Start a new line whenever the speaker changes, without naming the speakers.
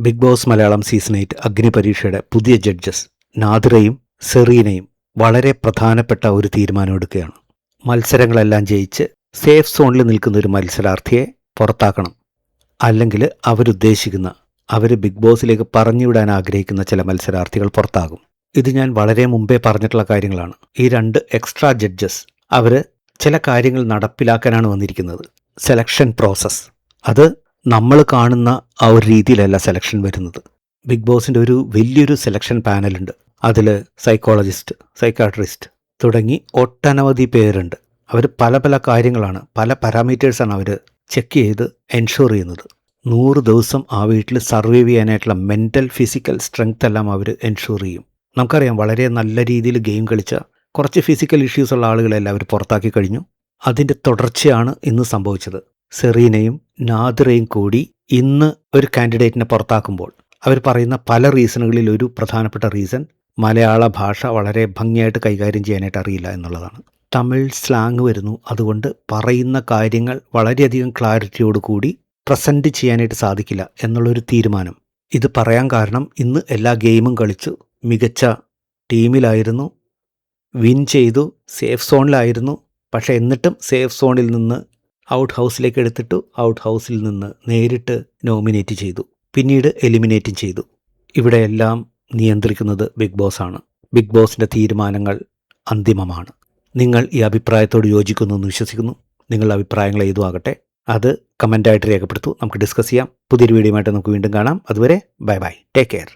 Big boss Malayalam season 8 അഗ്നിപരീക്ഷയുടെ പുതിയ judges നാദിറയും സെറീനയും വളരെ പ്രധാനപ്പെട്ട ഒരു തീരുമാനമെടുക്കുകയാണ്. മത്സരങ്ങളെല്ലാം ജയിച്ച് സേഫ് സോണിൽ നിൽക്കുന്ന ഒരു മത്സരാർത്ഥിയെ പുറത്താക്കണം. അല്ലെങ്കിൽ അവരുദ്ദേശിക്കുന്ന ബിഗ് ബോസിലേക്ക് പറഞ്ഞുവിടാൻ ആഗ്രഹിക്കുന്ന ചില മത്സരാർത്ഥികൾ പുറത്താകും. ഇത് ഞാൻ വളരെ മുമ്പേ പറഞ്ഞിട്ടുള്ള കാര്യങ്ങളാണ്. ഈ 2 എക്സ്ട്രാ ജഡ്ജസ് അവർ ചില കാര്യങ്ങൾ നടപ്പിലാക്കാനാണ് വന്നിരിക്കുന്നത്. സെലക്ഷൻ പ്രോസസ്സ് അത് നമ്മൾ കാണുന്ന ആ ഒരു രീതിയിലല്ല സെലക്ഷൻ വരുന്നത്. ബിഗ് ബോസിൻ്റെ ഒരു വലിയൊരു സെലക്ഷൻ പാനലുണ്ട്. അതിൽ സൈക്കോളജിസ്റ്റ്, സൈക്കാട്രിസ്റ്റ് തുടങ്ങി ഒട്ടനവധി പേരുണ്ട്. അവർ പല പല കാര്യങ്ങളാണ്, പല പാരാമീറ്റേഴ്സാണ് അവർ ചെക്ക് ചെയ്ത് എൻഷുർ ചെയ്യുന്നത്. 100 ദിവസം ആ വീട്ടിൽ സർവൈവ് ചെയ്യാനായിട്ടുള്ള മെൻ്റൽ ഫിസിക്കൽ സ്ട്രെങ്ത് എല്ലാം അവർ എൻഷുർ ചെയ്യും. നമുക്കറിയാം, വളരെ നല്ല രീതിയിൽ ഗെയിം കളിച്ച കുറച്ച് ഫിസിക്കൽ ഇഷ്യൂസ് ഉള്ള ആളുകളെല്ലാം അവർ പുറത്താക്കി കഴിഞ്ഞു. അതിൻ്റെ തുടർച്ചയാണ് ഇന്ന് സംഭവിച്ചത്. സെറീനയും നാദിറയും കൂടി ഇന്ന് ഒരു കാൻഡിഡേറ്റിനെ പുറത്താക്കുമ്പോൾ അവർ പറയുന്ന പല റീസണുകളിൽ ഒരു പ്രധാനപ്പെട്ട റീസൺ മലയാള ഭാഷ വളരെ ഭംഗിയായിട്ട് കൈകാര്യം ചെയ്യാനായിട്ട് അറിയില്ല എന്നുള്ളതാണ്. തമിഴ് സ്ലാങ് വരുന്നു, അതുകൊണ്ട് പറയുന്ന കാര്യങ്ങൾ വളരെയധികം ക്ലാരിറ്റിയോടുകൂടി പ്രസൻറ്റ് ചെയ്യാനായിട്ട് സാധിക്കില്ല എന്നുള്ളൊരു തീരുമാനം. ഇത് പറയാൻ കാരണം ഇന്ന് എല്ലാ ഗെയിമും കളിച്ചു, മികച്ച ടീമിലായിരുന്നു, വിൻ ചെയ്തു, സേഫ് സോണിലായിരുന്നു. പക്ഷേ എന്നിട്ടും സേഫ് സോണിൽ നിന്ന് ഔട്ട് ഹൗസിലേക്ക് എടുത്തിട്ടു, ഔട്ട് ഹൗസിൽ നിന്ന് നേരിട്ട് നോമിനേറ്റ് ചെയ്തു, പിന്നീട് എലിമിനേറ്റും ചെയ്തു. ഇവിടെയെല്ലാം നിയന്ത്രിക്കുന്നത് ബിഗ് ബോസാണ്. ബിഗ് ബോസിൻ്റെ തീരുമാനങ്ങൾ അന്തിമമാണ്. നിങ്ങൾ ഈ അഭിപ്രായത്തോട് യോജിക്കുന്നു എന്ന് വിശ്വസിക്കുന്നു. നിങ്ങളുടെ അഭിപ്രായങ്ങൾ ഏതും ആകട്ടെ, അത് കമൻ്റായിട്ട് രേഖപ്പെടുത്തൂ. നമുക്ക് ഡിസ്കസ് ചെയ്യാം. പുതിയൊരു വീഡിയോയുമായിട്ട് നമുക്ക് വീണ്ടും കാണാം. അതുവരെ ബൈ ബൈ, ടേക്ക് കെയർ.